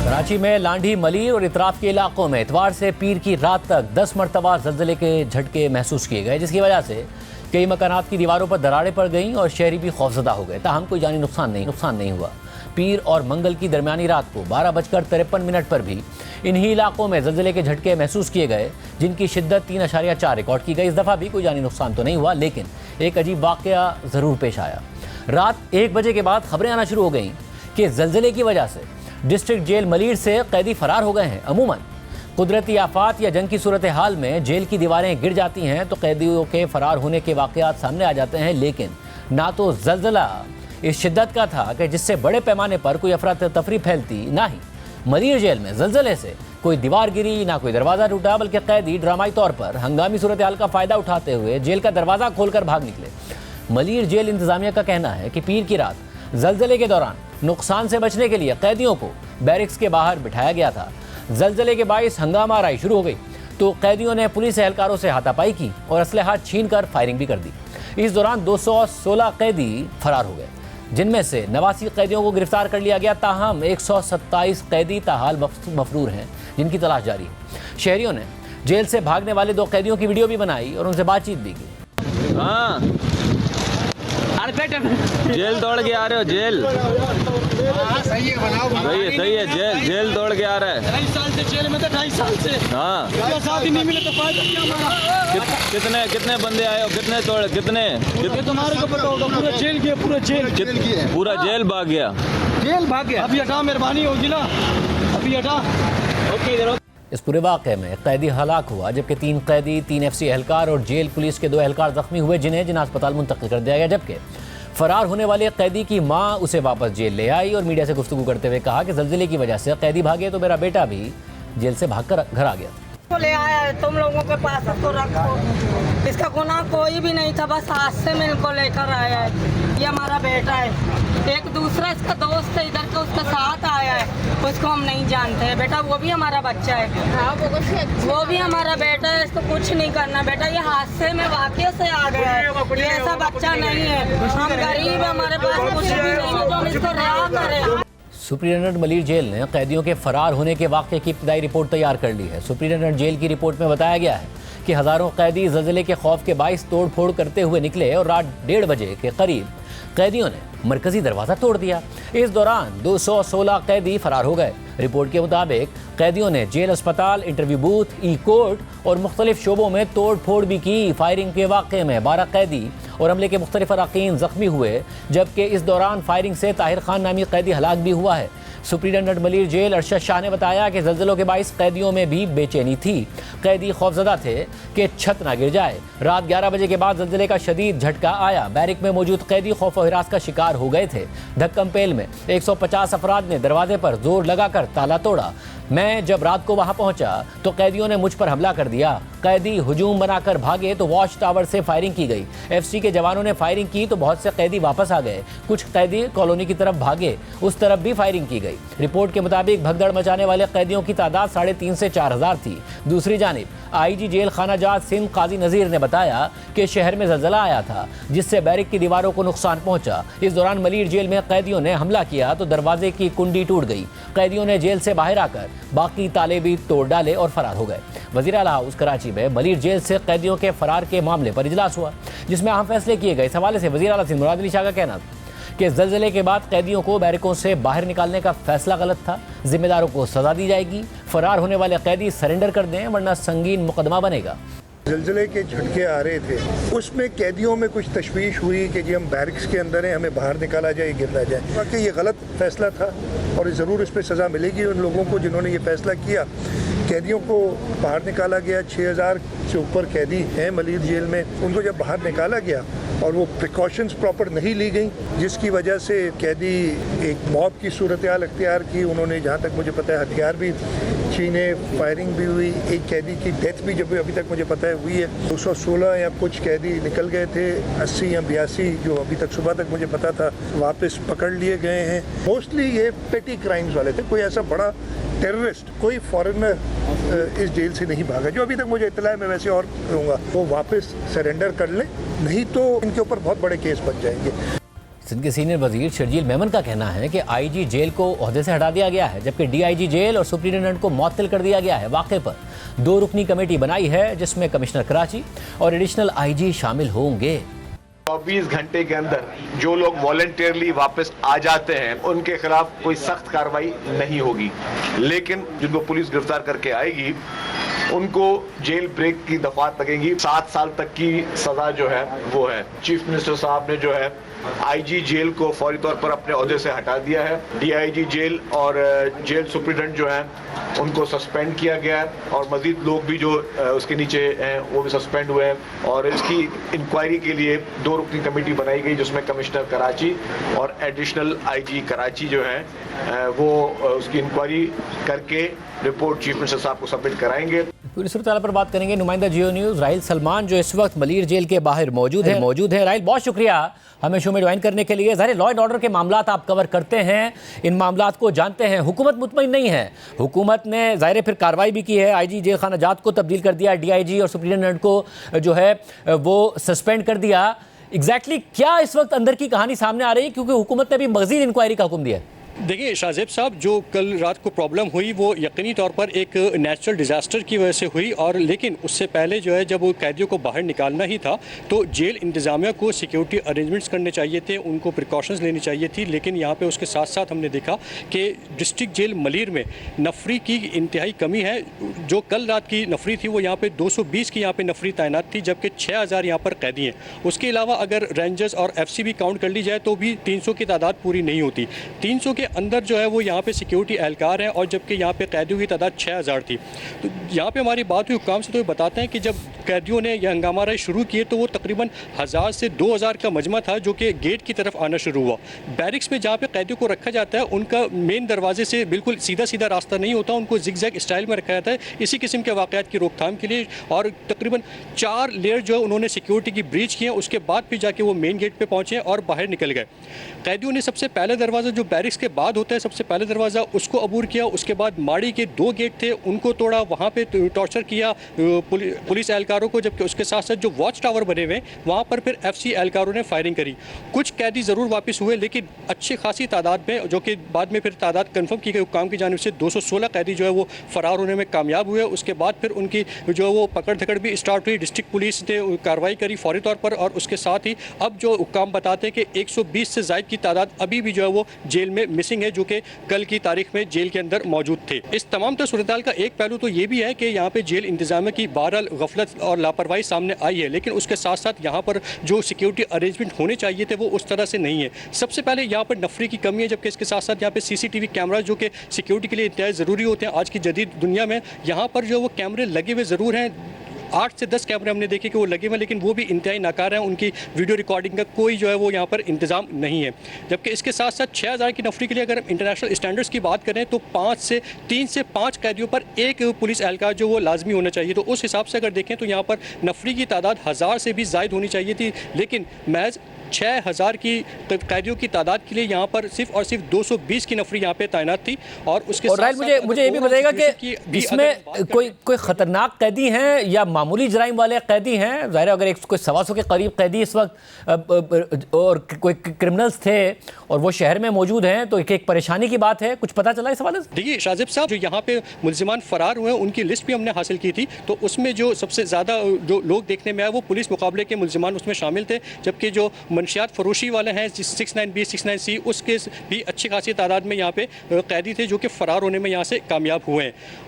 कराची में लांढी, मलीर और इतराफ के इलाकों में इतवार से पीर की रात तक 10 मरतबा ज़लज़ले के झटके महसूस किए गए, जिसकी वजह से कई मकानात की दीवारों पर दरारें पड़ गईं और शहरी भी खौफजदा हो गए। ताहम कोई जानी नुकसान नहीं हुआ। पीर और मंगल की दरमियानी रात को 12:53 पर भी इन्हीं इलाकों में ज़लज़ले के झटके महसूस किए गए, जिनकी शिद्दत 3.4 रिकॉर्ड की गई। इस दफ़ा भी कोई जानी नुकसान तो नहीं हुआ, लेकिन एक अजीब वाक़या ज़रूर पेश आया। रात 1 बजे के बाद खबरें आना शुरू हो गईं कि ज़लज़ले की वजह से डिस्ट्रिक्ट जेल मलीर से कैदी फरार हो गए हैं। अमूमन कुदरती आफात या जंग की सूरत हाल में जेल की दीवारें गिर जाती हैं तो कैदियों के फरार होने के वाक़यात सामने आ जाते हैं, लेकिन ना तो ज़लज़ला इस शिद्दत का था कि जिससे बड़े पैमाने पर कोई अफरा तफरी फैलती, ना ही मलीर जेल में ज़लज़ले से कोई दीवार गिरी, ना कोई दरवाज़ा टूटा, बल्कि कैदी ड्रामाई तौर पर हंगामी सूरत हाल का फ़ायदा उठाते हुए जेल का दरवाज़ा खोलकर भाग निकले। मलीर जेल इंतज़ामिया का कहना है कि पीर की रात ज़लज़ले के दौरान नुकसान से बचने के लिए कैदियों को बैरिक्स के बाहर बिठाया गया था। ज़लज़ले के बाइस हंगामा आराई शुरू हो गई तो कैदियों ने पुलिस एहलकारों से हाथापाई की और असलहा छीन कर फायरिंग भी कर दी। इस दौरान 216 कैदी फरार हो गए, जिनमें से 89 कैदियों को गिरफ्तार कर लिया गया। ताहम 127 कैदी ताहाल मफरूर हैं, जिनकी तलाश जारी है। शहरियों ने जेल से भागने वाले 2 कैदियों की वीडियो भी बनाई और उनसे बातचीत भी की। जेल दौड़ के आ रहे हो? जेल सही है, जेल दौड़ के आ रहा है। 2.5 साल से जेल में था, 2.5 साल से। हाँ, साथ ही नहीं मिले तो फायदा क्या हमारा? कितने बंदे आए हो? कितने तुम्हारे को पता होगा। पूरा जेल गया, पूरा जेल भाग गया। अभी हटा, मेहरबानी होगी ना, अभी हटा। ओके, इधर इस पूरे वाक़े में कैदी हलाक हुआ, जबकि 3 कैदी, 3 FC एहलकार और जेल पुलिस के 2 एहलकार जख्मी हुए, जिन्हें अस्पताल मुंतकिल कर दिया गया। जबकि फरार होने वाले कैदी की मां उसे वापस जेल ले आई और मीडिया से गुफ्तगू करते हुए कहा कि ज़लज़ले की वजह से कैदी भागे तो मेरा बेटा भी जेल से भागकर घर आ गया। तो ले आया है, तुम लोगों के पास तो रखो। इसका गुनाह कोई भी नहीं था, बस हादसे में इनको लेकर आया है। ये हमारा बेटा है। एक दूसरा इसका दोस्त है इधर का, उसका साथ आया है, उसको हम नहीं जानते हैं। बेटा वो भी हमारा बच्चा है, वो भी हमारा बेटा है। इसको कुछ नहीं करना बेटा, ये हादसे में वाक़े से आ गया है। ये ऐसा बच्चा नहीं है, हम गरीब है, हमारे पास कुछ भी नहीं है, तो हम इसको रिहा करें। सुप्रिटेंडेंट मलीर जेल ने कैदियों के फरार होने के वाक़े की इब्तदाई रिपोर्ट तैयार कर ली है। सुप्रिटेंडेंट जेल की रिपोर्ट में बताया गया है कि हज़ारों कैदी ज़लज़ले के खौफ के बाइस तोड़ फोड़ करते हुए निकले और रात 1:30 बजे के करीब कैदियों ने मरकजी दरवाज़ा तोड़ दिया। इस दौरान 216 कैदी फरार हो गए। रिपोर्ट के मुताबिक कैदियों ने जेल, अस्पताल, इंटरव्यू बूथ, कोर्ट और मुख्तलिफ शोबों में तोड़ फोड़ भी की। फायरिंग के वाक़े में 12 कैदी और हमले के मुख्तलिफ अराकीन जख्मी हुए, जबकि इस दौरान फायरिंग से ताहिर खान नामी कैदी हलाक भी हुआ है। सुप्रिटेंडेंट मलीर जेल अरशद शाह ने बताया कि ज़लज़लों के बाइस कैदियों में भी बेचैनी थी। कैदी खौफजदा थे कि छत ना गिर जाए। रात 11 बजे के बाद ज़लज़ले का शदीद झटका आया। बैरिक में मौजूद कैदी खौफ और हिरास का शिकार हो गए थे। धक्कमपेल में 150 अफराद ने दरवाजे पर जोर लगाकर ताला तोड़ा। मैं जब रात को वहां पहुंचा तो कैदियों ने मुझ पर हमला कर दिया। कैदी हुजूम बनाकर भागे तो वॉच टावर से फायरिंग की गई। FC के जवानों ने फायरिंग की तो बहुत से कैदी वापस आ गए। कुछ कैदी कॉलोनी की तरफ भागे, उस तरफ भी फायरिंग की गई। रिपोर्ट के मुताबिक भगदड़ मचाने वाले कैदियों की तादाद 3.5 से 4,000 थी। दूसरी जानिब IG जेल खाना जात सिंध काजी नज़ीर ने बताया कि शहर में ज़लज़ला आया था, जिससे बैरिक की दीवारों को नुकसान पहुंचा। इस दौरान मलीर जेल में कैदियों ने हमला किया तो दरवाजे की कुंडी टूट गई। कैदियों ने जेल से बाहर आकर बाकी ताले भी तोड़ डाले और फरार हो गए। वज़ीर आला हाउस कराची में मलीर जेल से कैदियों के फरार के मामले पर इजलास हुआ, जिसमें अहम फैसले किए गए। इस हवाले से वज़ीर आला सिंध मुराद अली शाह का कहना था कि ज़लज़ले के बाद कैदियों को बैरकों से बाहर निकालने का फैसला गलत था। जिम्मेदारों को सज़ा दी जाएगी। फरार होने वाले कैदी सरेंडर कर दें, वरना संगीन मुकदमा बनेगा। ज़लज़ले के झटके आ रहे थे, उसमें कैदियों में कुछ तशवीश हुई कि जी हम बैरिक्स के अंदर हैं, हमें बाहर निकाला जाए, गिरना जाए। वाकई ये गलत फैसला था और ज़रूर इस पर सज़ा मिलेगी उन लोगों को जिन्होंने ये फैसला किया। कैदियों को बाहर निकाला गया, 6,000 से ऊपर कैदी हैं मलीर जेल में। उनको जब बाहर निकाला गया और वो प्रिकॉशंस प्रॉपर नहीं ली गई, जिसकी वजह से कैदी एक मॉब की सूरत हाल अख्तियार की। उन्होंने जहाँ तक मुझे पता है हथियार भी छीने, फायरिंग भी हुई। एक कैदी की डेथ भी जब अभी तक मुझे पता है हुई है। 216 या कुछ कैदी निकल गए थे। 80 या 82 जो अभी तक सुबह तक मुझे पता था वापस पकड़ लिए गए हैं। मोस्टली ये पेटी क्राइम्स वाले थे, कोई ऐसा बड़ा टेररिस्ट, कोई फॉरेनर इस जेल से नहीं भागा। जो अभी तक मुझे इत्तला है, मैं वैसे और कहूँगा वो वापस सरेंडर कर लें, नहीं तो इनके ऊपर बहुत बड़े केस बन जाएंगे। सिंध के सीनियर वजीर शर्जील मेमन का कहना है कि आईजी जेल को ओहदे से हटा दिया गया है, जबकि डीआईजी जेल और सुप्रिंटेंडेंट को मुअत्तल कर दिया गया है। वाक़े पर 2 रुकनी कमेटी बनाई है जिसमें कमिश्नर कराची और एडिशनल आईजी शामिल होंगे। 24 घंटे के अंदर जो लोग वॉलंटियरली वापस आ जाते हैं उनके खिलाफ कोई सख्त कार्रवाई नहीं होगी, लेकिन जिनको पुलिस गिरफ्तार करके आएगी उनको जेल ब्रेक की दफात लगेंगी। 7 साल तक की सजा जो है वो है। चीफ मिनिस्टर साहब ने जो है आईजी जेल को फौरी तौर पर अपने ओहदे से हटा दिया है। डीआईजी जेल और जेल सुप्रिंटेंडेंट जो हैं उनको सस्पेंड किया गया है और मजीद लोग भी जो उसके नीचे हैं वो भी सस्पेंड हुए हैं। और इसकी इंक्वायरी के लिए 2 रुकनी कमेटी बनाई गई जिसमें कमिश्नर कराची और एडिशनल आईजी कराची जो हैं वो उसकी इंक्वायरी करके रिपोर्ट चीफ मिनिस्टर साहब को सबमिट कराएंगे। पूरी सूरत पर बात करेंगे नुमाइंदा जियो न्यूज़ राहिल सलमान जो इस वक्त मलीर जेल के बाहर मौजूद है। राहिल, बहुत शुक्रिया हमें शो में ज्वाइन करने के लिए। ज़ाहिर लॉ एंड ऑर्डर के मामलात आप कवर करते हैं, इन मामलात को जानते हैं। हुकूमत मुतमईन नहीं है। हुकूमत ने ज़ाहिर फिर कार्रवाई भी की है, आईजी जेल खाना जात को तब्दील कर दिया, डीआईजी और सुप्रिंटेंडेंट को जो है वो सस्पेंड कर दिया। एग्जैक्टली क्या इस वक्त अंदर की कहानी सामने आ रही है, क्योंकि हुकूमत ने भी मज़ीद इंक्वायरी का हुक्म दिया है? देखिए शाहजेब साहब, जो कल रात को प्रॉब्लम हुई वो यकीनी तौर पर एक नेचुरल डिज़ास्टर की वजह से हुई, और लेकिन उससे पहले जो है जब वो कैदियों को बाहर निकालना ही था तो जेल इंतज़ामिया को सिक्योरिटी अरेंजमेंट्स करने चाहिए थे, उनको प्रिकॉशंस लेनी चाहिए थी। लेकिन यहाँ पे उसके साथ साथ हमने देखा कि डिस्ट्रिक्ट जेल मलीर में नफरी की इंतहाई कमी है। जो कल रात की नफरी थी वो यहाँ पर 220 की यहाँ पर नफरी तैनात थी, जबकि 6000 यहाँ पर कैदी हैं। उसके अलावा अगर रेंजर्स और FCB काउंट कर ली जाए तो भी 300 की तादाद पूरी नहीं होती। 300 के अंदर जो है वो यहाँ पे सिक्योरिटी एहलकार हैं, और जबकि यहाँ पे कैदियों की तादाद 6000 थी। तो यहाँ पे हमारी बात हुई हुकाम से, तो ये बताते हैं कि जब कैदियों ने यह हंगामा राय शुरू किए तो वो तकरीबन 1000 से 2000 का मजमा था जो कि गेट की तरफ आना शुरू हुआ। बैरिक्स में जहाँ पे कैदियों को रखा जाता है उनका मेन दरवाजे से बिल्कुल सीधा सीधा रास्ता नहीं होता, उनको जिगजैग स्टाइल में रखा जाता है इसी किस्म के वाक़यात की रोकथाम के लिए। और तकरीबन 4 लेयर जो है उन्होंने सिक्योरिटी की ब्रीच किए, उसके बाद फिर जाके वो मेन गेट पर पहुँचे और बाहर निकल गए। कैदियों ने सबसे पहले दरवाज़ा जो बैरिक्स के बाद होता है, सबसे पहले दरवाज़ा उसको अबूर किया। उसके बाद माड़ी के 2 गेट थे उनको तोड़ा, वहाँ पे टॉर्चर किया पुलिस एहलकारों को, जबकि उसके साथ साथ जो वॉच टावर बने हुए वहाँ पर फिर FC एहलकारों ने फायरिंग करी। कुछ कैदी ज़रूर वापस हुए, लेकिन अच्छी खासी तादाद में, जो कि बाद में फिर तादाद कन्फर्म की गई हुकाम की जानिब से, 216 कैदी जो है वो फ़रार होने में कामयाब हुए। उसके बाद फिर उनकी जो है वो पकड़ धकड़ भी स्टार्ट हुई, डिस्ट्रिक्ट पुलिस ने कार्रवाई करी फौरी तौर पर। और उसके साथ ही अब जो हुकाम बताते हैं कि 120 से ज़ायद की तादाद अभी भी जो है वो जेल में मिसिंग है, जो कि कल की तारीख में जेल के अंदर मौजूद थे। इस तमाम सूरत का एक पहलू तो ये भी है कि यहाँ पे जेल इंतजामिया की बहरहाल गफलत और लापरवाही सामने आई है, लेकिन उसके साथ साथ यहाँ पर जो सिक्योरिटी अरेंजमेंट होने चाहिए थे वो उस तरह से नहीं है। सबसे पहले यहाँ पर नफरी की कमी है, जबकि इसके साथ साथ यहाँ पे CCTV कैमरा जो कि सिक्योरिटी के लिए इंतहाई ज़रूरी होते हैं आज की जदीद दुनिया में, यहाँ पर जो वो कैमरे लगे हुए ज़रूर हैं। 8 से 10 कैमरे हमने देखे कि वो लगे हुए, लेकिन वो भी इंतहाई नाकार हैं, उनकी वीडियो रिकॉर्डिंग का कोई जो है वो यहाँ पर इंतज़ाम नहीं है। जबकि इसके साथ साथ 6000 की नफरी के लिए अगर हम इंटरनेशनल स्टैंडर्ड्स की बात करें तो 3 से 5 कैदियों पर एक पुलिस एहलकार जो वो लाजमी होना चाहिए। तो उस हिसाब से अगर देखें तो यहाँ पर नफरी की तादाद 1000 से भी ज़ायद होनी चाहिए थी, लेकिन महज 6000 की कैदियों की तादाद के लिए यहाँ पर सिर्फ और सिर्फ 220 की नफरी यहाँ पे तैनात थी। और उसके साथ मुझे ये भी बताइएगा कि इसमें कोई खतरनाक कैदी हैं या मामूली जराइम वाले कैदी हैं? ज़ाहिर अगर कोई 125 के करीब कैदी इस वक्त और कोई क्रिमिनल्स थे और वो शहर में मौजूद हैं, तो एक परेशानी की बात है। कुछ पता चला इस हवाले से? देखिए शाहजेब साहब, जो यहाँ पे मुल्जिमान फरार हुए उनकी लिस्ट भी हमने हासिल की थी, तो उसमें जो सबसे ज़्यादा जो लोग देखने में आए वो पुलिस मुकाबले के मुल्जिमान उसमें शामिल थे, जबकि जो मंशियात फरोशी वाले हैं 69B 69C उसके भी अच्छी खासी तादाद में यहाँ पे कैदी थे जो कि फ़रार होने में यहाँ से कामयाब हुए हैं।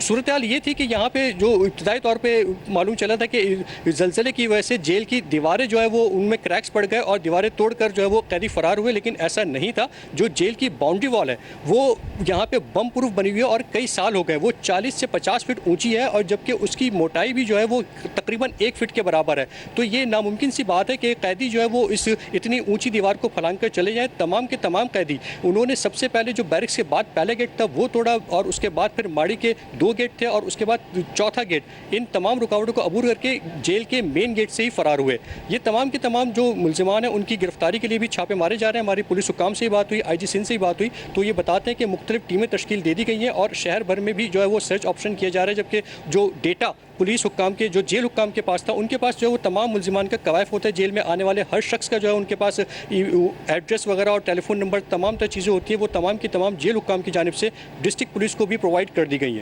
सूरत हाल ये थी कि यहाँ पे जो इब्तदाई तौर पे मालूम चला था कि ज़लज़ले की वजह से जेल की दीवारें जो है वो उनमें क्रैक्स पड़ गए और दीवारें तोड़कर जो है वो कैदी फ़रार हुए, लेकिन ऐसा नहीं था। जो जेल की बाउंड्री वॉल है वो यहाँ पे बम प्रूफ बनी हुई है और कई साल हो गए, वो 40 से 50 फीट ऊँची है, और जबकि उसकी मोटाई भी जो है वो तकरीबन 1 फीट के बराबर है। तो ये नामुमकिन सी बात है कि कैदी जो है वो इस इतनी ऊँची दीवार को फलांग कर चले जाएँ। तमाम के तमाम कैदी उन्होंने सबसे पहले जो बैरिक्स के बाद पहले गेट था वो तोड़ा, और उसके बाद फिर माड़ी के 2 गेट थे और उसके बाद चौथा गेट, इन तमाम रुकावटों को अबूर करके जेल के मेन गेट से ही फरार हुए। ये तमाम के तमाम जो मुलजिमान हैं उनकी गिरफ्तारी के लिए भी छापे मारे जा रहे हैं। हमारी पुलिस हुकाम से ही बात हुई, IG सिंध से ही बात हुई, तो ये बताते हैं कि मुख्तलिफ टीमें तश्कील दे दी गई हैं और शहर भर में भी जो है वो सर्च ऑप्शन किया जा रहा है, जबकि जो डेटा पुलिस हुक्काम के, जो जेल हुक्काम के पास था, उनके पास जो है वो तमाम मुलजिमान का कवायफ होता है। जेल में आने वाले हर शख्स का जो है उनके पास एड्रेस वगैरह और टेलीफोन नंबर, तमाम तरह चीज़ें होती हैं, वो तमाम की तमाम जेल हुक्काम की जानिब से डिस्ट्रिक्ट पुलिस को भी प्रोवाइड कर दी गई हैं।